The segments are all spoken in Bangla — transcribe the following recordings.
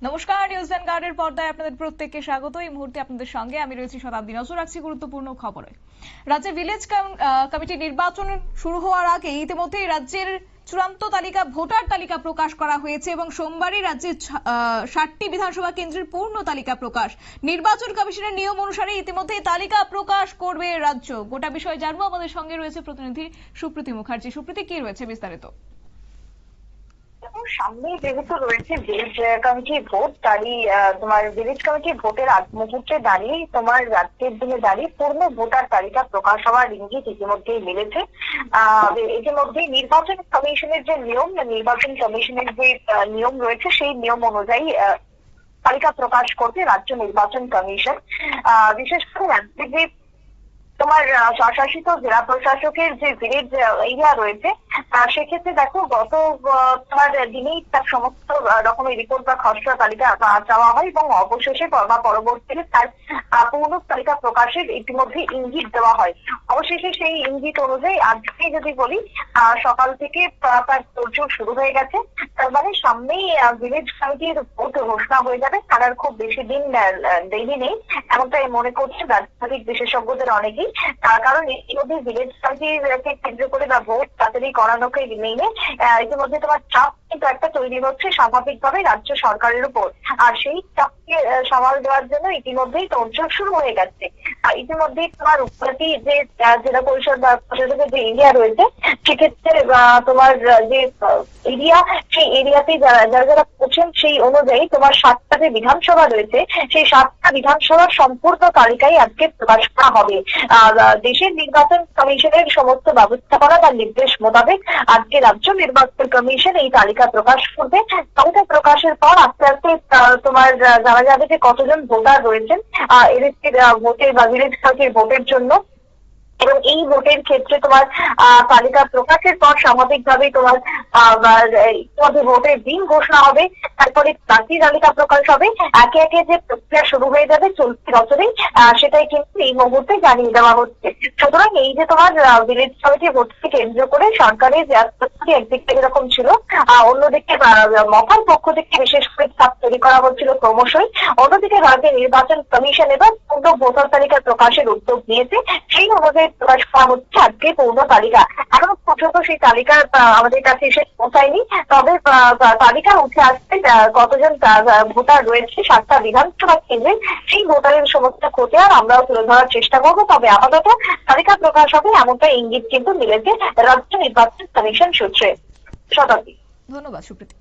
নমস্কার, নিউজ ভ্যানগার্ডের পর্দায় আপনাদের প্রত্যেককে স্বাগত। এই মুহূর্তে আপনাদের সঙ্গে আমি রয়েছি শতাব্দী। নজর রাখছি গুরুত্বপূর্ণ খবরে। রাজ্যে ভিলেজ কমিটি নির্বাচন শুরু হওয়ার আগে ইতিমধ্যেই রাজ্যের চূড়ান্ত তালিকা, ভোটার তালিকা প্রকাশ করা হয়েছে এবং সোমবারই রাজ্যের 60টি বিধানসভা কেন্দ্রের পূর্ণ তালিকা প্রকাশ। নির্বাচন কমিশনের নিয়ম অনুসারে ইতিমধ্যেই তালিকা প্রকাশ করবে রাজ্য। গোটা বিষয় জানবো, আমাদের সঙ্গে রয়েছে প্রতিনিধি সুপ্রীতি মুখার্জি। সুপ্রীতি, কি রয়েছে বিস্তারিত? সামনে যেহেতু রয়েছে ভিলেজ কমিটি ভোট, তারই তোমার ভিলেজ কমিটি ভোটের আগ মুহূর্তে দাঁড়িয়ে তোমার রাজ্যের দিনে দাঁড়িয়ে পূর্ণ ভোটার তালিকা প্রকাশ হওয়ার ইঙ্গিত ইতিমধ্যেই মিলেছে। ইতিমধ্যেই নির্বাচন কমিশনের যে নিয়ম, নির্বাচন কমিশনের যে নিয়ম রয়েছে সেই নিয়ম অনুযায়ী তালিকা প্রকাশ করবে রাজ্য নির্বাচন কমিশন। বিশেষ করে রাজ্যে যে তোমার স্বশাসিত জেলা প্রশাসকের যে ভিলেজ এরিয়া রয়েছে, সেক্ষেত্রে দেখো গত তোমার দিনেই তার সমস্ত রকমের রিপোর্ট বা খসড়া তালিকা চাওয়া হয় এবং অবশেষে বা পরবর্তীতে তার পূর্ণ তালিকা প্রকাশের ইতিমধ্যে ইঙ্গিত দেওয়া হয়। অবশেষে সেই ইঙ্গিত অনুযায়ী আজকে যদি বলি, সকাল থেকে তার তোড়জোড় শুরু হয়ে গেছে। তার মানে সামনেই ভিলেজ কমিটির ভোট ঘোষণা হয়ে যাবে। তার আর খুব বেশি দিন দেরি নেই, এমনটাই মনে করছে রাজনৈতিক বিশেষজ্ঞদের অনেকেই। তার কারণ ইতিমধ্যে ভিলেজ কমিটিকে কেন্দ্র করে বা ভোট তাড়াতাড়ি করানোকে নিয়ে ইতিমধ্যে তোমার চাপ কিন্তু একটা তৈরি হচ্ছে স্বাভাবিকভাবে রাজ্য সরকারের উপর। আর সেই চাপকে সামাল দেওয়ার জন্য ইতিমধ্যেই তোড়জোড় শুরু হয়ে গেছে। ইতিমধ্যেই তোমার উপজাতি যে জেলা পরিষদ বা প্রশাসকের যে এরিয়া রয়েছে, সেক্ষেত্রে তোমার যে এরিয়া, সেই এরিয়াতে যারা পড়ছেন সেই অনুযায়ী তোমার 7টা যে বিধানসভা রয়েছে, সেই 7টা বিধানসভার সম্পূর্ণ তালিকাই আজকে প্রকাশ করা হবে। দেশের নির্বাচন কমিশনের সমস্ত ব্যবস্থাপনা বা নির্দেশ মোতাবেক আজকে রাজ্য নির্বাচন কমিশন এই তালিকা প্রকাশ করবে। তালিকা প্রকাশের পর আস্তে আস্তে তোমার জানা যাবে যে কতজন ভোটার রয়েছেন এদের ভোটের বা ভিলেজ কমিটির ভোটের জন্য। এবং এই ভোটের ক্ষেত্রে তোমার তালিকা প্রকাশের পর স্বাভাবিকভাবেই তোমার ভোটের দিন ঘোষণা হবে। তারপরে প্রার্থী তালিকা প্রকাশ হবে। একে একে যে প্রক্রিয়া শুরু হয়ে যাবে চলতি বছরেই, সেটাই কিন্তু এই মুহূর্তে জানিয়ে দেওয়া হচ্ছে। সুতরাং এই যে তোমার ভিলেজ কমিটি ভোটকে কেন্দ্র করে সরকারের একদিক থেকে এরকম ছিল, অন্যদিকে মফার পক্ষ থেকে বিশেষ করে চাপ তৈরি করা হচ্ছিল ক্রমশই। অন্যদিকে রাজ্যের নির্বাচন কমিশন এবার পূর্ণ ভোটার তালিকা প্রকাশের উদ্যোগ নিয়েছে। সেই অনুযায়ী প্রকাশ করা হচ্ছে আজকে পূর্ণ তালিকা। এখনো পর্যন্ত সেই তালিকা আমাদের কাছে এসে পৌঁছায়নি, তবে তালিকা উঠে আসছে কতজন ভোটার রয়েছে 7টা বিধানসভা কেন্দ্রে। সেই ভোটারের সমস্ত খতিয়ান আমরাও তুলে ধরার চেষ্টা করবো। তবে আপাতত তালিকা প্রকাশ হবে এমনটা ইঙ্গিত কিন্তু মিলেছে রাজ্য নির্বাচন কমিশন সূত্রে। শতাব্দী। ধন্যবাদ সুপ্রীতি।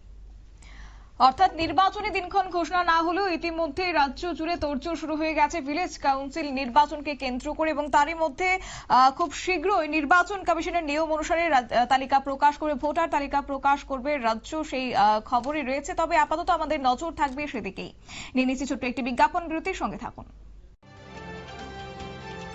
অর্থাৎ নির্বাচনী দিনক্ষণ ঘোষণা না হলেও ইতিমধ্যে রাজ্য জুড়ে তোড়জোড় শুরু হয়ে গেছে ভিলেজ কাউন্সিল নির্বাচনকে কেন্দ্র করে, এবং তারই মধ্যে খুব শীঘ্রই নির্বাচন কমিশনের নিয়ম অনুসারে তালিকা প্রকাশ করবে, ভোটার তালিকা প্রকাশ করবে রাজ্য, সেই খবরই রয়েছে। তবে আপাতত আমাদের নজর থাকবে সেদিকেই। নিয়ে নিচ্ছি ছোট্ট একটি বিজ্ঞাপন বিরতির, সঙ্গে থাকুন।